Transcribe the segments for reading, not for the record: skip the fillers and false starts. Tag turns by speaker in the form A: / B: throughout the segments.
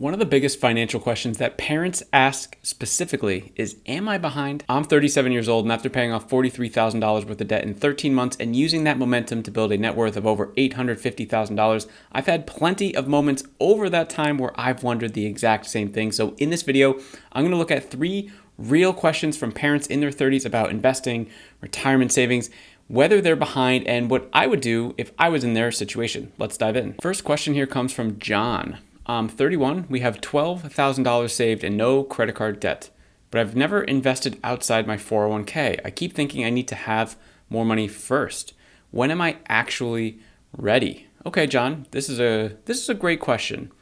A: One of the biggest financial questions that parents ask specifically is, am I behind? I'm 37 years old, and after paying off $43,000 worth of debt in 13 months and using that momentum to build a net worth of over $850,000, I've had plenty of moments over that time where I've wondered the exact same thing. So in this video, I'm going to look at 3 real questions from parents in their 30s about investing, retirement savings, whether they're behind, and what I would do if I was in their situation. Let's dive in. First question here comes from John. I'm 31. We have $12,000 saved and no credit card debt, but I've never invested outside my 401k. I keep thinking I need to have more money first. When am I actually ready? Okay, John, this is a great question.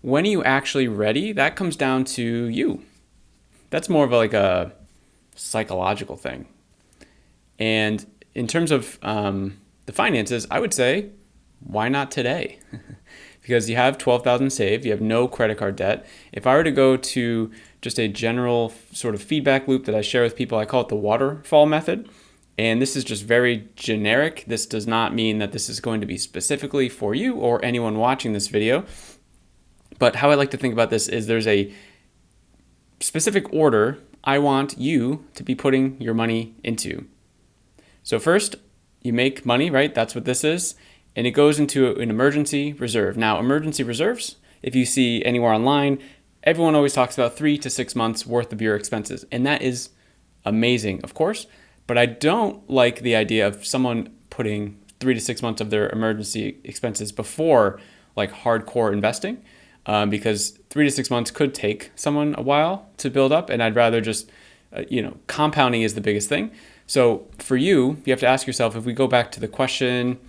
A: When are you actually ready? That comes down to you. That's more of like a psychological thing. And in terms of the finances, I would say, why not today? Because you have $12,000 saved, you have no credit card debt. If I were to go to just a general sort of feedback loop that I share with people, I call it the waterfall method. And this is just very generic. This does not mean that this is going to be specifically for you or anyone watching this video. But how I like to think about this is there's a specific order I want you to be putting your money into. So first, you make money, right? That's what this is. And it goes into an emergency reserve. Now, emergency reserves, if you see anywhere online, everyone always talks about 3 to 6 months worth of your expenses. And that is amazing, of course. But I don't like the idea of someone putting 3 to 6 months of their emergency expenses before like hardcore investing, because 3 to 6 months could take someone a while to build up. And I'd rather just, compounding is the biggest thing. So for you, you have to ask yourself, if we go back to the question,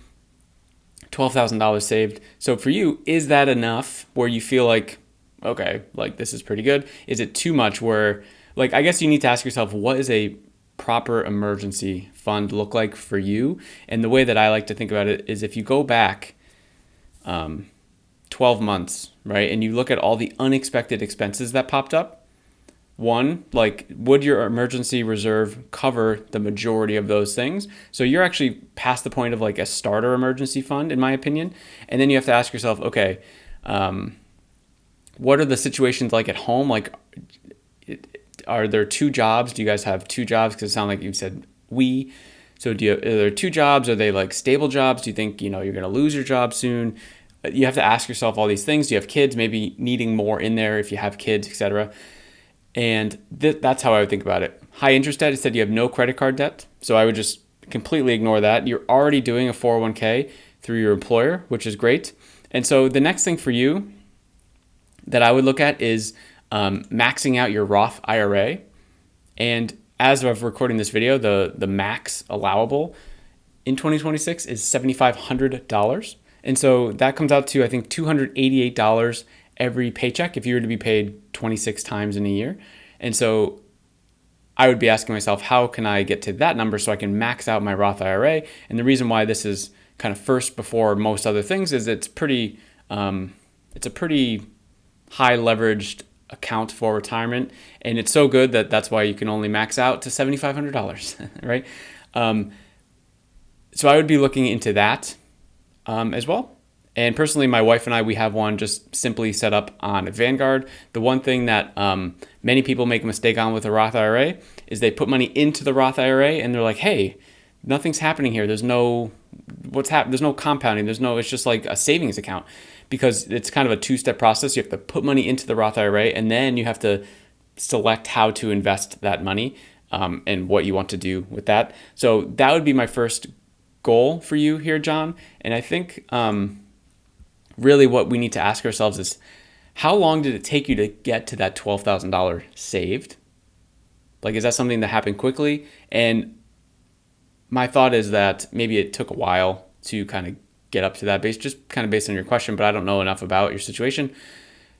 A: $12,000 saved. So for you, is that enough where you feel like, okay, like this is pretty good? Is it too much where, like, I guess you need to ask yourself, what is a proper emergency fund look like for you? And the way that I like to think about it is if you go back 12 months, right, and you look at all the unexpected expenses that popped up, one, like, would your emergency reserve cover the majority of those things? So you're actually past the point of like a starter emergency fund, in my opinion. And then you have to ask yourself, okay, what are the situations like at home? Like, are there 2 jobs? Do you guys have 2 jobs? Because it sounds like you said we. So are there 2 jobs? Are they like stable jobs? Do you think, you're going to lose your job soon? You have to ask yourself all these things. Do you have kids? Maybe needing more in there if you have kids, etc. And that's how I would think about it. High interest debt, it said you have no credit card debt. So I would just completely ignore that. You're already doing a 401k through your employer, which is great. And so the next thing for you that I would look at is maxing out your Roth IRA. And as of recording this video, the max allowable in 2026 is $7,500. And so that comes out to, I think, $288 every paycheck if you were to be paid 26 times in a year. And so I would be asking myself, how can I get to that number so I can max out my Roth IRA? And the reason why this is kind of first before most other things is it's a pretty high leveraged account for retirement. And it's so good that that's why you can only max out to $7,500, right? So I would be looking into that as well. And personally, my wife and I, we have one just simply set up on Vanguard. The one thing that many people make a mistake on with a Roth IRA is they put money into the Roth IRA and they're like, hey, nothing's happening here. There's no compounding. It's just like a savings account, because it's kind of a 2-step process. You have to put money into the Roth IRA and then you have to select how to invest that money and what you want to do with that. So that would be my first goal for you here, John. And I think really what we need to ask ourselves is, how long did it take you to get to that $12,000 saved? Like, is that something that happened quickly? And my thought is that maybe it took a while to kind of get up to that base, just kind of based on your question, but I don't know enough about your situation.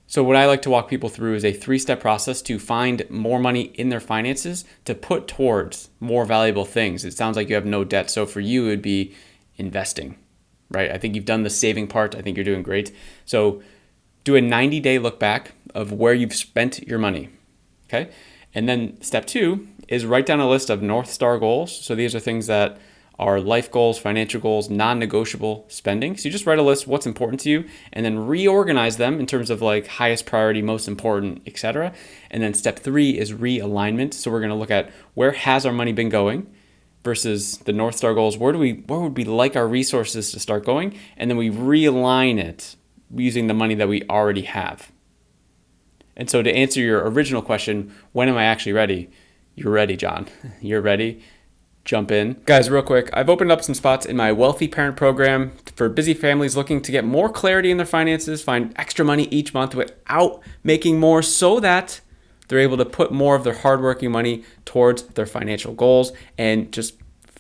A: So what I like to walk people through is a 3-step process to find more money in their finances to put towards more valuable things. It sounds like you have no debt. So for you, it would be investing, right? I think you've done the saving part. I think you're doing great. So do a 90-day look back of where you've spent your money, okay? And then step 2 is write down a list of North Star goals. So these are things that are life goals, financial goals, non-negotiable spending. So you just write a list of what's important to you and then reorganize them in terms of like highest priority, most important, etc. And then step 3 is realignment. So we're going to look at where has our money been going versus the North Star goals. Where would we like our resources to start going? And then we realign it using the money that we already have. And so to answer your original question, when am I actually ready? You're ready, John. You're ready. Jump in. Guys, real quick, I've opened up some spots in my Wealthy Parent program for busy families looking to get more clarity in their finances, find extra money each month without making more so that they're able to put more of their hardworking money towards their financial goals and just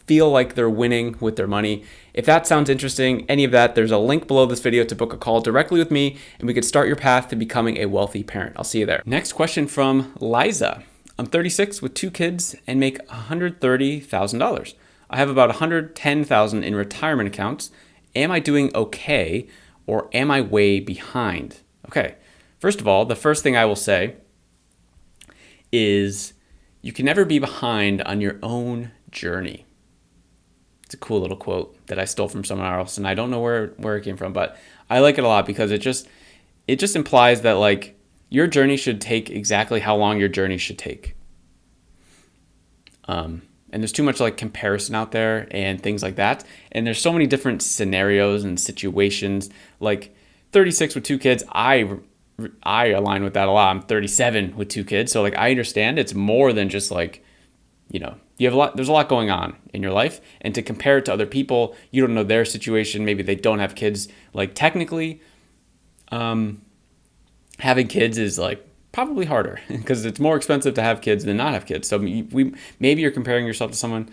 A: feel like they're winning with their money. If that sounds interesting, any of that, there's a link below this video to book a call directly with me and we could start your path to becoming a wealthy parent. I'll see you there. Next question from Liza. I'm 36 with 2 kids and make $130,000. I have about $110,000 in retirement accounts. Am I doing okay or am I way behind? Okay, first of all, the first thing I will say is you can never be behind on your own journey. It's a cool little quote that I stole from somewhere else and I don't know where it came from, but I like it a lot because it just implies that like your journey should take exactly how long your journey should take. And there's too much like comparison out there and things like that. And there's so many different scenarios and situations. Like 36 with 2 kids, I align with that a lot. I'm 37 with 2 kids. So like I understand it's more than just like, you have there's a lot going on in your life. And to compare it to other people, you don't know their situation. Maybe they don't have kids. Like technically, having kids is like probably harder because it's more expensive to have kids than not have kids. So maybe you're comparing yourself to someone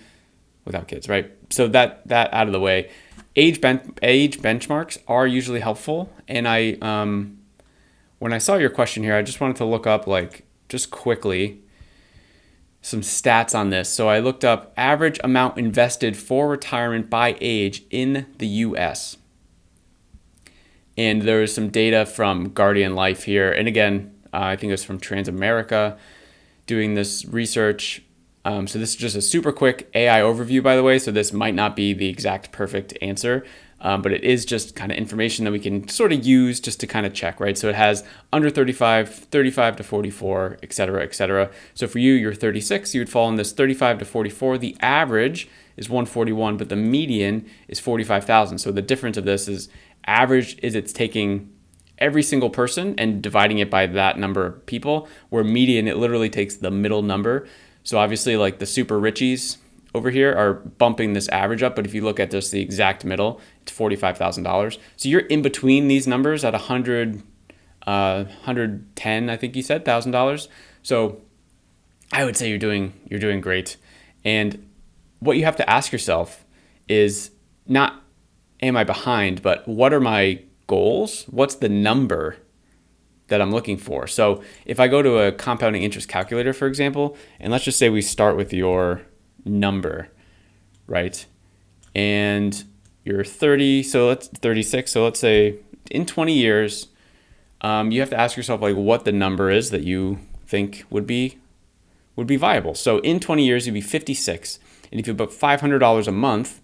A: without kids, right? So that out of the way. Age benchmarks are usually helpful. And when I saw your question here, I just wanted to look up like just quickly some stats on this. So I looked up average amount invested for retirement by age in the US. And there was some data from Guardian Life here. And again, I think it was from Transamerica doing this research. So this is just a super quick AI overview, by the way. So this might not be the exact perfect answer, but it is just kind of information that we can sort of use just to kind of check, right? So it has under 35, 35 to 44, et cetera, et cetera. So for you, you're 36, you would fall in this 35 to 44. The average is 141, but the median is 45,000. So the difference of this is average is it's taking every single person and dividing it by that number of people, where median, it literally takes the middle number. So obviously like the super richies over here are bumping this average up, but if you look at just the exact middle, it's $45,000. So you're in between these numbers at 110, I think you said, $1,000. So I would say you're doing great. And what you have to ask yourself is not, am I behind, but what are my goals? What's the number that I'm looking for? So if I go to a compounding interest calculator, for example, and let's just say we start with your number, right? And you're 30, so let's 36. So let's say in 20 years, you have to ask yourself like what the number is that you think would be viable. So in 20 years, you'd be 56. And if you put $500 a month,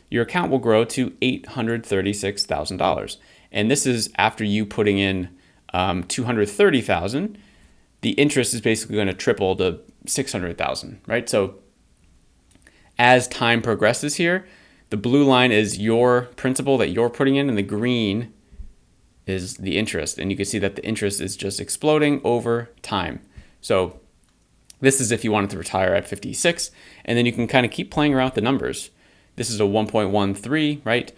A: your account will grow to $836,000. And this is after you putting in $230,000. The interest is basically going to triple to $600,000, right? So as time progresses here, the blue line is your principal that you're putting in, and the green is the interest. And you can see that the interest is just exploding over time. So this is if you wanted to retire at 56, and then you can kind of keep playing around with the numbers. This is a 1.13, right?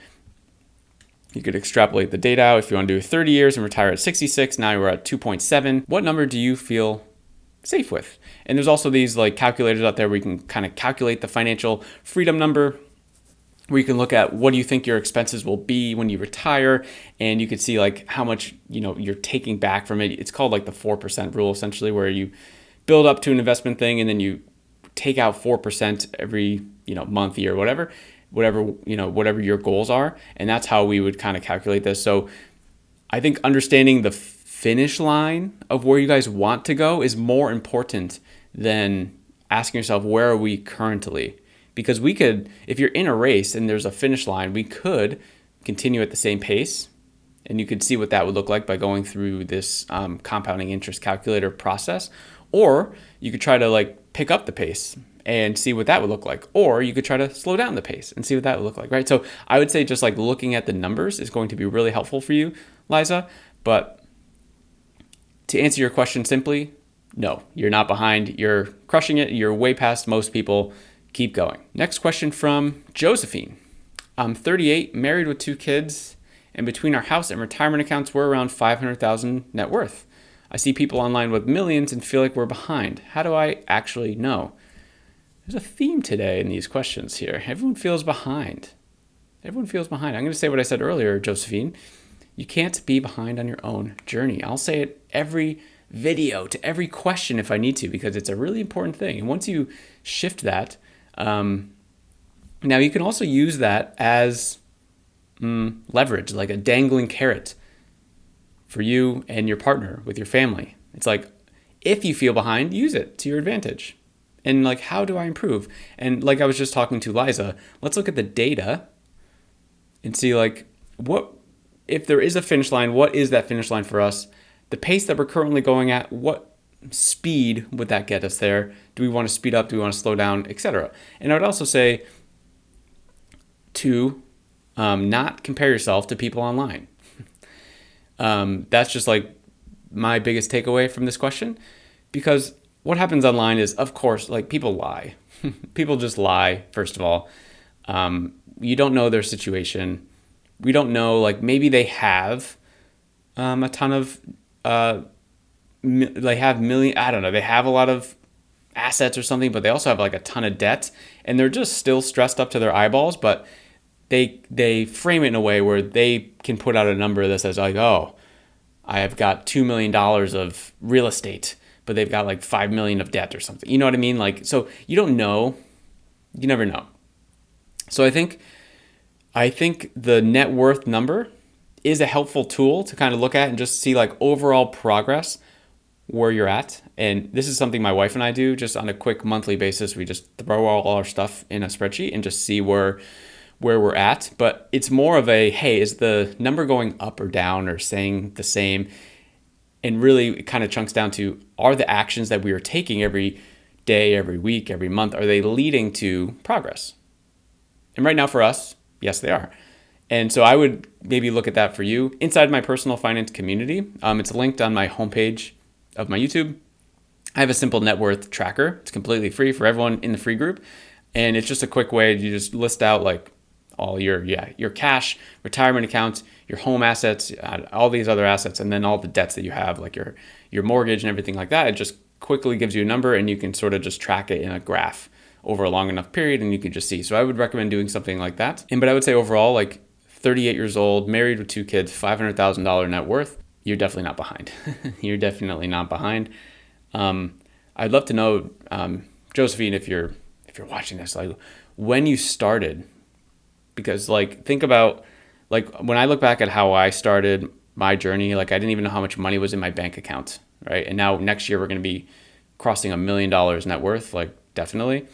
A: You could extrapolate the data out. If you want to do 30 years and retire at 66, now we're at 2.7. What number do you feel safe with? And there's also these like calculators out there where you can kind of calculate the financial freedom number, where you can look at what do you think your expenses will be when you retire, and you can see like how much you're taking back from it. It's called like the 4% rule, essentially, where you build up to an investment thing and then you take out 4% every month, year, whatever your goals are. And that's how we would kind of calculate this. So I think understanding the finish line of where you guys want to go is more important than asking yourself, where are we currently? Because we could, if you're in a race and there's a finish line, we could continue at the same pace. And you could see what that would look like by going through this compounding interest calculator process. Or you could try to like pick up the pace and see what that would look like. Or you could try to slow down the pace and see what that would look like, right? So I would say just like looking at the numbers is going to be really helpful for you, Liza. But to answer your question simply, no, you're not behind. You're crushing it. You're way past most people. Keep going. Next question from Josephine. I'm 38, married with 2 kids, and between our house and retirement accounts, we're around 500,000 net worth. I see people online with millions and feel like we're behind. How do I actually know? There's a theme today in these questions here. Everyone feels behind. Everyone feels behind. I'm going to say what I said earlier, Josephine. You can't be behind on your own journey. I'll say it every video to every question if I need to, because it's a really important thing. And once you shift that, now you can also use that as leverage, like a dangling carrot for you and your partner with your family. It's like, if you feel behind, use it to your advantage. And like, how do I improve? And like I was just talking to Liza, let's look at the data and see like, what, if there is a finish line, what is that finish line for us? The pace that we're currently going at, what speed would that get us there? Do we want to speed up? Do we want to slow down, etc.? And I would also say to not compare yourself to people online. That's just like my biggest takeaway from this question, because what happens online is, of course, like people lie. People just lie, first of all. You don't know their situation. We don't know, like maybe they have a ton of, they have I don't know, they have a lot of assets or something, but they also have like a ton of debt, and they're just still stressed up to their eyeballs, but they frame it in a way where they can put out a number that says like, oh, I have got $2 million of real estate, but they've got like 5 million of debt or something. You know what I mean? Like, so you don't know, you never know. So I think the net worth number is a helpful tool to kind of look at and just see like overall progress where you're at. And this is something my wife and I do just on a quick monthly basis. We just throw all our stuff in a spreadsheet and just see where we're at. But it's more of a, hey, is the number going up or down or staying the same? And really it kind of chunks down to, are the actions that we are taking every day, every week, every month, are they leading to progress? And right now for us, yes, they are. And so I would maybe look at that for you inside my personal finance community. It's linked on my homepage of my YouTube. I have a simple net worth tracker. It's completely free for everyone in the free group. And it's just a quick way to just list out like all your cash, retirement accounts, your home assets, all these other assets, and then all the debts that you have, like your mortgage and everything like that. It just quickly gives you a number, and you can sort of just track it in a graph over a long enough period, and you can just see. So I would recommend doing something like that. But I would say overall, like 38 years old, married with 2 kids, $500,000 net worth, you're definitely not behind. You're definitely not behind. I'd love to know, Josephine, if you're watching this, like when you started, because like think about like when I look back at how I started my journey, like I didn't even know how much money was in my bank account, right? And now next year we're going to be crossing $1 million net worth, like definitely,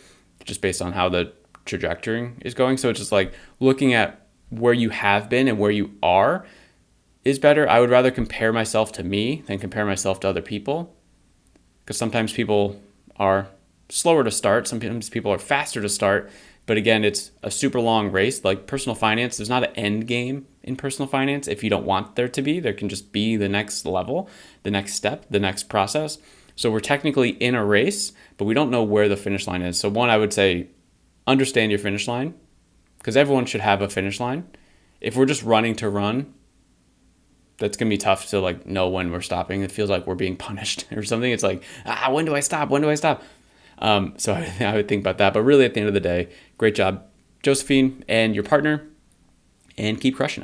A: just based on how the trajectory is going. So it's just like looking at where you have been and where you are is better. I would rather compare myself to me than compare myself to other people, because sometimes people are slower to start. Sometimes people are faster to start. But again, it's a super long race. Like personal finance, there's not an end game in personal finance. If you don't want there to be, there can just be the next level, the next step, the next process. So we're technically in a race, but we don't know where the finish line is. So one, I would say, understand your finish line, because everyone should have a finish line. If we're just running to run, that's going to be tough to like know when we're stopping. It feels like we're being punished or something. It's like, when do I stop? When do I stop? So I would think about that. But really at the end of the day, great job, Josephine, and your partner, and keep crushing it.